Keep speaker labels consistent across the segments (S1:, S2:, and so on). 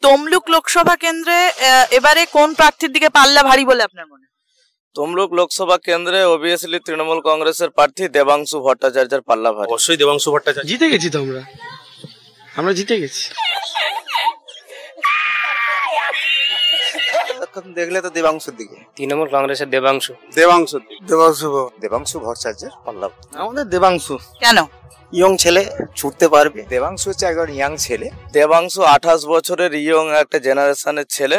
S1: তমলুক লোকসভা কেন্দ্রে এবারে কোন প্রার্থীর দিকে পাল্লা ভারী বলে আপনার মনে?
S2: তমলুক লোকসভা কেন্দ্রে অবভিয়াসলি তৃণমূল কংগ্রেসের প্রার্থী দেবাংশু ভট্টাচার্যের পাল্লা ভারী।
S3: অবশ্যই দেবাংশু ভট্টাচার্য।
S4: জিতে গেছি তো আমরা জিতে গেছি।
S5: দেখলে তো দেবাংশুর দিকে।
S3: তৃণমূল কংগ্রেসের দেবাংশু
S5: ভট্টাচার্যের পাল্লা।
S4: আমাদের দেবাংশু।
S1: কেন?
S5: ইয়ং ছেলে, ছুটতে পারবে। দেবাংশু হচ্ছে একজন ইয়াং ছেলে।
S2: দেবাংশু 28 বছরের ইয়ং একটা জেনারেশনের ছেলে।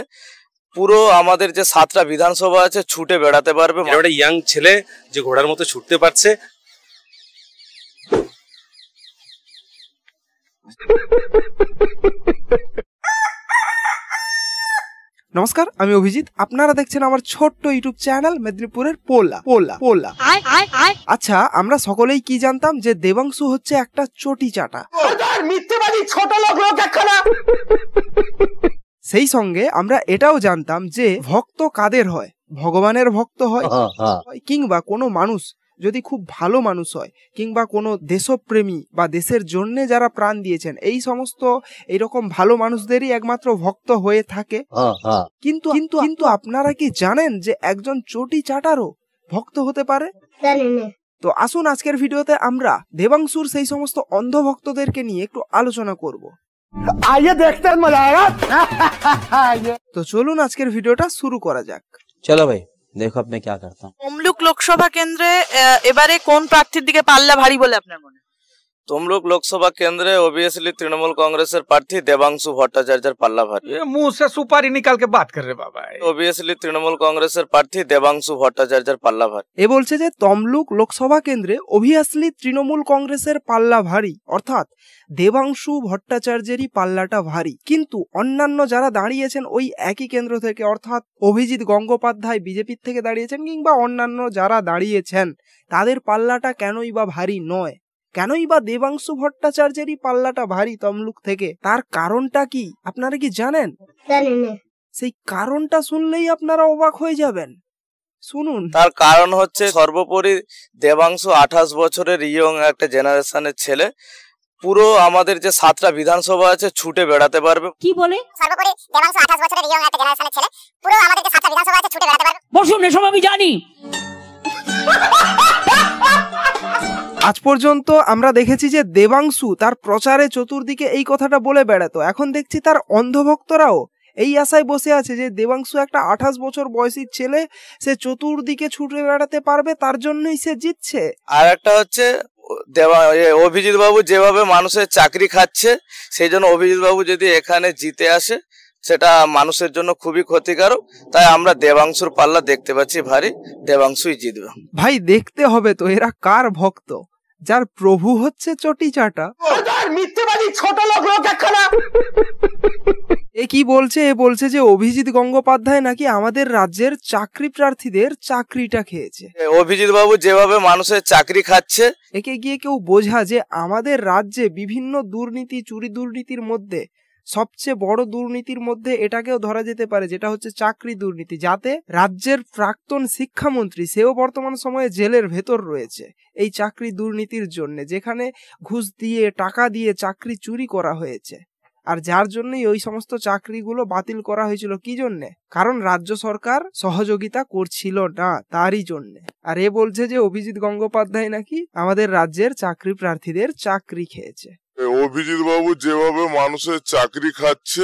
S2: পুরো আমাদের যে 7টা বিধানসভা আছে ছুটে বেড়াতে পারবে।
S3: একটা ইয়াং ছেলে যে ঘোড়ার মতো ছুটতে পারছে।
S6: নমস্কার, আমি অভিজিৎ। আপনারা দেখছেন আমার ছোট্ট ইউটিউব চ্যানেল মেদিনীপুরের পোলা। আচ্ছা, আমরা সকলেই কি জানতাম যে দেবাংশু হচ্ছে একটা চটি চাটা। সেই সঙ্গে আমরা এটাও জানতাম যে ভক্ত কাদের হয়, ভগবানের ভক্ত হয়, কিংবা কোনো মানুষ যদি খুব ভালো মানুষ হয়, কিংবা কোনো দেশপ্রেমী বা দেশের জন্য যারা প্রাণ দিয়েছেন, এই সমস্ত এইরকম ভালো মানুষদেরই একমাত্র ভক্ত হয়ে থাকে। কিন্তু কিন্তু কিন্তু আপনারা কি জানেন যে একজন চটি চাটারও ভক্ত হতে পারে? তো আসুন আজকের ভিডিওতে আমরা দেবাংশুর সেই সমস্ত অন্ধ ভক্তদেরকে নিয়ে একটু আলোচনা করব। তো চলুন আজকের ভিডিওটা শুরু করা যাক।
S5: চলো ভাই, দেখো আপনি কি করতে।
S1: তমলুক লোকসভা কেন্দ্রে এবারে কোন প্রার্থীর দিকে পাল্লা ভারী বলে আপনার মনে?
S2: তমলুক লোকসভা কেন্দ্রে অবভিয়াসলি তৃণমূল কংগ্রেসের প্রার্থী দেবাংশু ভট্টাচার্যের পাল্লা ভারী।
S7: मुंह से सुपारी निकाल के बात कर रहे बाबा।
S2: অবভিয়াসলি তৃণমূল কংগ্রেসের প্রার্থী দেবাংশু ভট্টাচার্যের পাল্লা ভারী।
S6: এ বলছে যে তমলুক লোকসভা কেন্দ্রে অবভিয়াসলি তৃণমূল কংগ্রেসের পাল্লা ভারী, অর্থাৎ দেবাংশু ভট্টাচার্যেরই পাল্লাটা ভারী। কিন্তু অন্যান্য যারা দাঁড়িয়েছেন ওই একই কেন্দ্র থেকে, অর্থাৎ অভিজিৎ গঙ্গোপাধ্যায় বিজেপির থেকে দাঁড়িয়েছেন, কিংবা অন্যান্য যারা দাঁড়িয়েছেন, তাদের পাল্লাটা কেনই বা ভারী নয়? কেনই বা দেবাংশু ভট্টাচার্যেরই পাল্লাটা ভারী তমলুক থেকে? তার কারণটা কি আপনারা কি জানেন? সেই কারণটা শুনলেই আপনারা অবাক হয়ে যাবেন। শুনুন।
S2: তার কারণ হচ্ছে সর্বোপরি দেবাংশু 28 বছরের ইয়ং একটা জেনারেশনের ছেলে। পুরো আমাদের যে 7টা বিধানসভা আছে ছুটে বেড়াতে পারবে।
S8: কি বলে? সর্বোপরি দেবাংশু 28 বছরের ইয়ং একটা জেনারেশনের ছেলে, পুরো আমাদের যে 7টা বিধানসভা আছে ছুটে বেড়াতে পারবে। বসুন, এসব আমি জানি।
S6: আজ পর্যন্ত আমরা দেখেছি যে দেবাংশু তার প্রচারে চতুর্দিকে এই কথাটা বলে বেড়াতো। এখন দেখছি তার অন্ধভক্তরাও এই আশায় বসে আছে যে দেবাংশু একটা 28 বছর বয়সী ছেলে, সে চতুর্দিকে ছুটে বেড়াতে পারবে, তার জন্যই সে জিতছে।
S2: আর একটা হচ্ছে অভিজিৎ বাবু যেভাবে মানুষের চাকরি খাচ্ছে, সেই জন্য অভিজিৎ বাবু যদি এখানে জিতে আসে সেটা মানুষের জন্য খুবই ক্ষতিকারক। তাই আমরা দেবাংশুর পাল্লা দেখতে পাচ্ছি ভারী, দেবাংশুই জিতবে।
S6: ভাই দেখতে হবে তো এরা কার ভক্ত, যার প্রভু হচ্ছে চটি চাটা। এ কি বলছে? এ বলছে যে অভিজিৎ গঙ্গোপাধ্যায় নাকি আমাদের রাজ্যের চাকরি প্রার্থীদের চাকরিটা খেয়েছে।
S2: অভিজিৎ বাবু যেভাবে মানুষের চাকরি খাচ্ছে,
S6: একে গিয়ে কেউ বোঝা যে আমাদের রাজ্যে বিভিন্ন দুর্নীতি, চুরি দুর্নীতির মধ্যে সবচেয়ে বড় দুর্নীতির মধ্যে এটাকেও ধরা যেতে পারে, যেটা হচ্ছে চাকরি দুর্নীতি, যাতে রাজ্যের প্রাক্তন শিক্ষামন্ত্রী সেও বর্তমান সময়ে জেলের ভেতর রয়েছে এই চাকরি দুর্নীতির জন্য, যেখানে ঘুষ দিয়ে, টাকা দিয়ে চাকরি চুরি করা হয়েছে। আর যার জন্যই ওই সমস্ত চাকরিগুলো বাতিল করা হয়েছিল। কি জন্যে? কারণ রাজ্য সরকার সহযোগিতা করছিল না, তারই জন্যে। আর এ বলছে যে অভিজিৎ গঙ্গোপাধ্যায় নাকি আমাদের রাজ্যের চাকরি প্রার্থীদের চাকরি খেয়েছে।
S9: অভিজিৎ বাবু যেভাবে মানুষের চাকরি খাচ্ছে।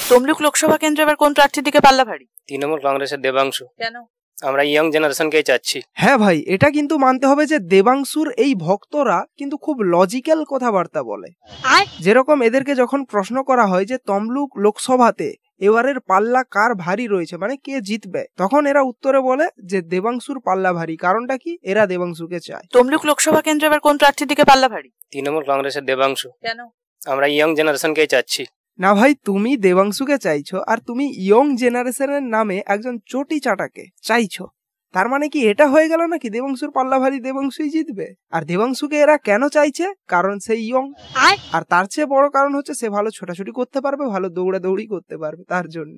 S1: তমলুক লোকসভা কেন্দ্রে এবার কোন প্রার্থীর দিকে পাল্লা ভারী?
S3: তৃণমূল কংগ্রেসের দেবাংশু।
S1: কেন?
S3: আমরা ইয়ং জেনারেশনকেই চাচ্ছি।
S6: হ্যাঁ ভাই, এটা কিন্তু মানতে হবে যে দেবাংশুর এই ভক্তরা কিন্তু খুব লজিক্যাল কথাবার্তা বলে। যেরকম এদেরকে যখন প্রশ্ন করা হয় যে তমলুক লোকসভাতে এবারের পাল্লা কার ভারী রয়েছে, মানে কে জিতবে, তখন এরা উত্তরে বলে যে দেবাংশুর পাল্লা ভারী। কারণটা কি? এরা দেবাংশুকে চায়।
S1: তমলুক লোকসভা কেন্দ্রে এবার কোন প্রার্থীর দিকে পাল্লা ভারী?
S3: তৃণমূল কংগ্রেসের দেবাংশু।
S1: কেন?
S3: আমরা ইয়ং জেনারেশনকেই চাচ্ছি।
S6: না ভাই, তুমি দেবাংশুকে চাইছো, আর তুমি ইয়ং জেনারেশনের নামে একজন চটি চাটাকে চাইছো। তার মানে কি এটা হয়ে গেল নাকি দেবাংশুর পাল্লা ভারী, দেবাংশুই জিতবে? আর দেবাংশুকে এরা কেন চাইছে? কারণ সে ইয়ং, আর তার চেয়ে বড় কারণ হচ্ছে সে ভালো ছোটাছুটি করতে পারবে, ভালো দৌড়াদৌড়ি করতে পারবে, তার জন্য।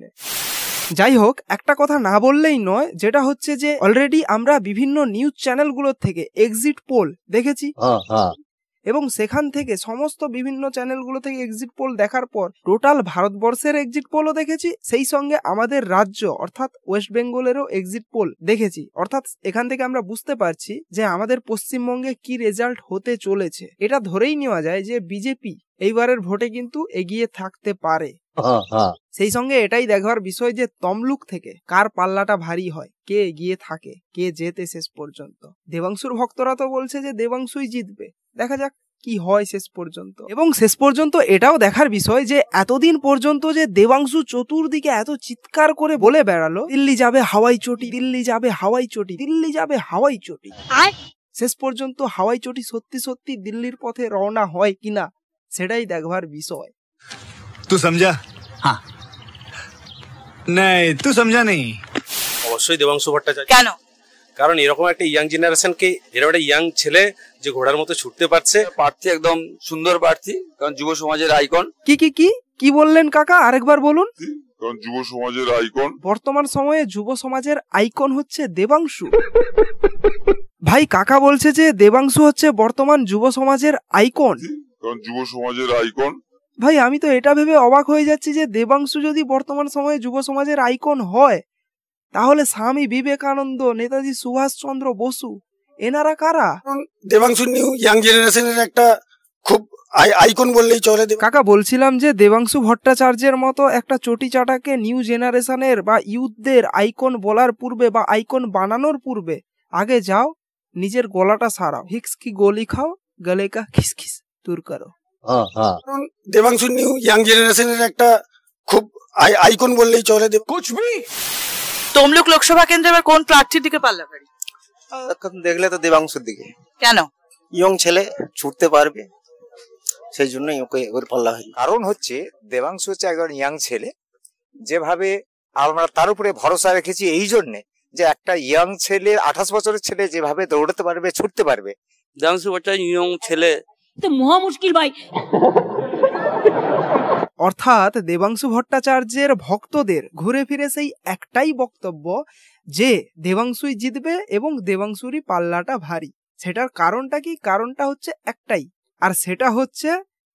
S6: যাই হোক, একটা কথা না বললেই নয়, যেটা হচ্ছে যে অলরেডি আমরা বিভিন্ন নিউজ চ্যানেলগুলোর থেকে এক্সিট পোল দেখেছি। এবং সেখান থেকে সমস্ত বিভিন্ন চ্যানেলগুলো থেকে এক্সিট পোল দেখার পর টোটাল ভারতবর্ষের এক্সিট পোলও দেখেছি, সেই সঙ্গে আমাদের রাজ্য অর্থাৎ ওয়েস্ট বেঙ্গলেরও এক্সিট পোল দেখেছি। অর্থাৎ এখান থেকে আমরা বুঝতে পারছি যে আমাদের পশ্চিমবঙ্গে কি রেজাল্ট হতে চলেছে। এটা ধরেই নেওয়া যায় যে বিজেপি এইবারের ভোটে কিন্তু এগিয়ে থাকতে পারে। সেই সঙ্গে এটাই দেখবার বিষয় যে তমলুক থেকে কার পাল্লাটা ভারী হয়, কে এগিয়ে থাকে, কে জেতে শেষ পর্যন্ত। দেবাংশুর ভক্তরা তো বলছে যে দেবাংশুই জিতবে, দেখা যাক কি হয় শেষ পর্যন্ত। এবং শেষ পর্যন্ত এটাও দেখার বিষয় যে এতদিন পর্যন্ত যে দেবাংশু চতুর্দিকে এত চিৎকার করে বলে বেড়ালো দিল্লি যাবে হাওয়াই চটি, দিল্লি যাবে হাওয়াই চটি, দিল্লি যাবে হাওয়াই চটি, শেষ পর্যন্ত হাওয়াই চটি সত্যি সত্যি দিল্লির পথে রওনা হয় কিনা সেটাই দেখবার বিষয়।
S10: तू समझा? हाँ नहीं तू समझा नहीं।
S11: অবশ্যই দেবাংশু ভট্টাচার্য।
S1: কেন?
S11: কারণ এরকম একটা ইয়াং জেনারেশনকে, এরকম একটা ইয়াং ছেলে যে ঘোড়ার মতো ছুটতে পারছে,
S2: প্রার্থী একদম সুন্দর প্রার্থী, কারণ যুব সমাজের আইকন।
S6: কি কি কি কি বললেন কাকা, আরেকবার বলুন।
S9: কারণ যুব সমাজের আইকন,
S6: বর্তমান সময়ে যুব সমাজের আইকন হচ্ছে দেবাংশু। ভাই কাকা বলছে যে দেবাংশু হচ্ছে বর্তমান যুব সমাজের আইকন।
S9: কারণ যুব সমাজের আইকন।
S6: ভাই আমি তো এটা ভেবে অবাক হয়ে যাচ্ছি যে দেবাংশু যদি বর্তমান সময়ে যুব সমাজের আইকন হয়, তাহলে স্বামী বিবেকানন্দ, নেতাজি সুভাষচন্দ্র বসু এনারা কারা?
S12: দেবাংশু নিউ ইয়াং জেনারেশনের একটা খুব আইকন বললেই চলে।
S6: কাকা বলছিলাম যে দেবাংশু ভট্টাচার্যের মতো একটা চটি চাটাকে নিউ জেনারেশনের বা ইউথদের আইকন বলার পূর্বে বা আইকন বানানোর পূর্বে আগে যাও নিজের গলাটা সারাও, হিক্স কি গোলি খাও, গলে কা খিসখিস দূর করো।
S12: দেবাংশু নিউ ইয়াং জেনারেশনের একটা খুব আইকন বললেই চলে।
S1: তমলুক লোকসভা কেন্দ্রে এবার কোন প্রার্থীর দিকে পাল্লা ভারী?
S5: দেখলে তো দেবাংশুর দিকে।
S1: কেন?
S5: ইয়ং ছেলে, ছুটতে পারবে, সেই জন্যই ওকে ওর পাল্লা হয়। কারণ হচ্ছে দেবাংশু হচ্ছে একজন ইয়াং ছেলে, যেভাবে আমরা তার উপরে ভরসা রেখেছি এই জন্যে যে একটা ইয়াং ছেলে, 28 বছরের ছেলে যেভাবে দৌড়াতে পারবে, ছুটতে পারবে।
S2: দেবাংশু ভট্টাচার্য ইয়ং ছেলে,
S13: তো মহা মুশকিল ভাই।
S6: অর্থাৎ দেবাংশু ভট্টাচার্যের ভক্তদের ঘুরে ফিরে সেই একটাই বক্তব্য যে দেবাংশুই জিতবে এবং দেবাংশুরই পাল্লাটা ভারী। সেটার কারণটা কি? কারণটা হচ্ছে একটাই, আর সেটা হচ্ছে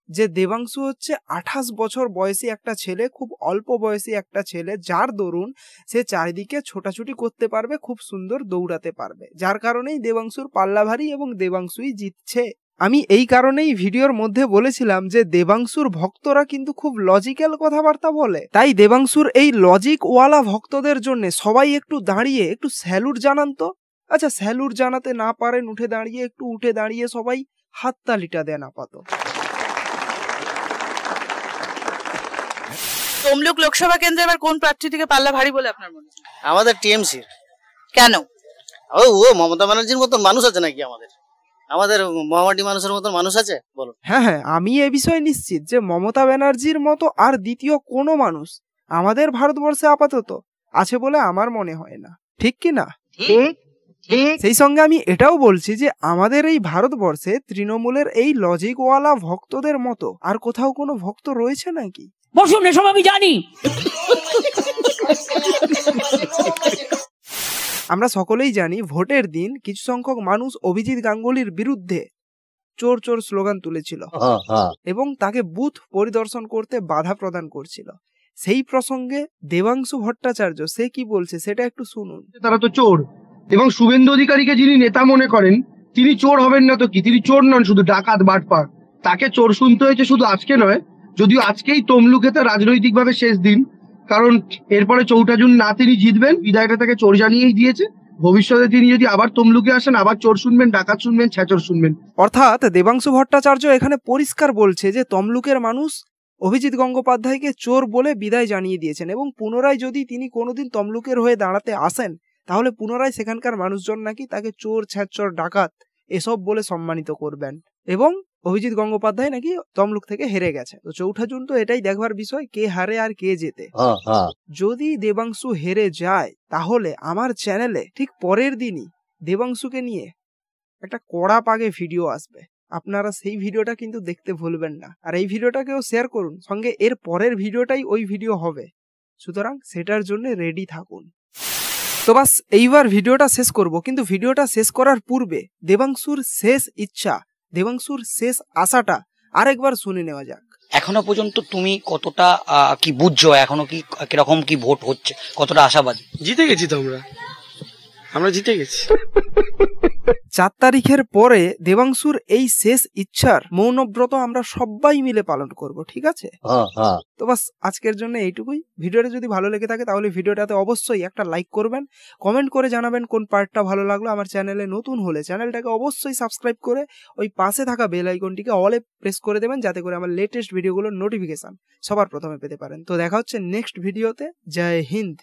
S6: যে দেবাংশু হচ্ছে 28 বছর বয়সী একটা ছেলে, খুব অল্প বয়সী একটা ছেলে, যার দরুন সে চারিদিকে ছোটাছুটি করতে পারবে, খুব সুন্দর দৌড়াতে পারবে, যার কারণেই দেবাংশুর পাল্লা ভারী এবং দেবাংশুই জিতছে। আমি এই কারণেই ভিডিওর মধ্যে বলেছিলাম যে দেবাংশুর ভক্তরা কিন্তু খুব লজিক্যাল কথাবার্তা বলে, তাই দেবাংশুর এই লজিক ওয়ালা ভক্তদের জন্য সবাই একটু দাঁড়িয়ে একটু স্যালুট জানান তো। আচ্ছা স্যালুট জানাতে না পারেন উঠে দাঁড়িয়ে সবাই হাততালিটা দেন আপাতত।
S1: তমলুক লোকসভা কেন্দ্রে এবার কোন প্রার্থী থেকে পাল্লা ভারী বলে আপনার মনে হয়?
S14: আমাদের টিএমসি।
S1: কেন?
S14: ও মমতা ব্যানার্জির মতো মানুষ আছে নাকি আমাদের মহামাটি মানুষের মতো মানুষ আছে বলো?
S6: হ্যাঁ, আমি এ বিষয়ে নিশ্চিত যে মমতা ব্যানার্জির মতো আর দ্বিতীয় কোনো মানুষ আমাদের ভারতবর্ষে আপাতত আছে বলে আমার মনে হয় না, ঠিক কি না? সেই সঙ্গে আমি এটাও বলছি যে আমাদের এই ভারতবর্ষে তৃণমূলের এই লজিকওয়ালা ভক্তদের মতো আর কোথাও কোনো ভক্ত রয়েছে নাকি?
S13: বসুন, এসব আমি জানি।
S6: আমরা সকলেই জানি ভোটের দিন কিছু সংখ্যক মানুষ অভিজিৎ গাঙ্গুলির বিরুদ্ধে চোর চোর স্লোগান তুলেছিল এবং তাকে বুথ পরিদর্শন করতে বাধা প্রদান করছিল। সেই প্রসঙ্গে দেবাংশু ভট্টাচার্য সে কি বলছে সেটা একটু শুনুন।
S15: তারা তো চোর, এবং শুভেন্দু অধিকারীকে যিনি নেতা মনে করেন তিনি চোর হবেন না তো কি? তিনি চোর নন, শুধু ডাকাত বাটপার। তাকে চোর শুনতে হয়েছে শুধু আজকে নয়, যদিও আজকেই তমলুকে তার রাজনৈতিকভাবে শেষ দিন, কারণ এরপরে 4 জুন না তিনি জিতবেন, বিধায়করা তাকে চোর জানিয়েই দিয়েছে। ভবিষ্যতে তিনি যদি আবার তমলুকে আসেন আবার চোর শুনবেন, ডাকাত শুনবেন, ছেচর শুনবেন।
S6: অর্থাৎ দেবাংশু ভট্টাচার্য এখানে পরিষ্কার বলছে যে তমলুকের মানুষ অভিজিৎ গঙ্গোপাধ্যায়কে চোর বলে বিদায় জানিয়ে দিয়েছেন এবং পুনরায় যদি তিনি কোনোদিন তমলুকের হয়ে দাঁড়াতে আসেন তাহলে পুনরায় সেখানকার মানুষজন নাকি তাকে চোর, ছেচর, ডাকাত এসব বলে সম্মানিত করবেন এবং অভিজিৎ গঙ্গোপাধ্যায় নাকি তমলুক থেকে হেরে গেছে। তো 4 জুন তো এটাই দেখবার বিষয়, কে হারে আর কে জেতে। যদি দেবাংশু হেরে যায় তাহলে আমার চ্যানেলে ঠিক পরের দিনই দেবাংশুকে নিয়ে একটা কড়া পাগে ভিডিও আসবে, আপনারা সেই ভিডিওটা কিন্তু দেখতে ভুলবেন না। আর এই ভিডিওটাকেও শেয়ার করুন, সঙ্গে এর পরের ভিডিওটাই ওই ভিডিও হবে, সুতরাং সেটার জন্য রেডি থাকুন। তো বাস এইবার ভিডিওটা শেষ করব, কিন্তু ভিডিওটা শেষ করার পূর্বে দেবাংশুর শেষ ইচ্ছা দেবাংশুর শেষ আশাটা আরেকবার শুনে নেওয়া যাক।
S16: এখনো পর্যন্ত তুমি কতটা কি বুঝছো, এখনো কি কিরকম কি ভোট হচ্ছে, কতটা আশাবাদী?
S4: জিতে গেছি তো আমরা জিতে গেছি।
S6: 4 তারিখের পরে দেবাংশুর এই শেষ ইচ্ছার মৌনব্রত আমরা সবাই মিলে পালন করব, ঠিক আছে? তো বাস আজকের জন্য এইটুকুই। ভিডিওটা যদি ভালো লেগে থাকে তাহলে ভিডিওটাতে অবশ্যই একটা লাইক করবেন, কমেন্ট করে জানাবেন কোন পার্টটা ভালো লাগলো। আমার চ্যানেলে নতুন হলে চ্যানেলটাকে অবশ্যই সাবস্ক্রাইব করে ওই পাশে থাকা বেল আইকনটিকে অলে প্রেস করে দেবেন, যাতে করে আমার লেটেস্ট ভিডিওগুলোর নোটিফিকেশন সবার প্রথমে পেতে পারেন। তো দেখা হচ্ছে নেক্সট ভিডিওতে। জয় হিন্দ।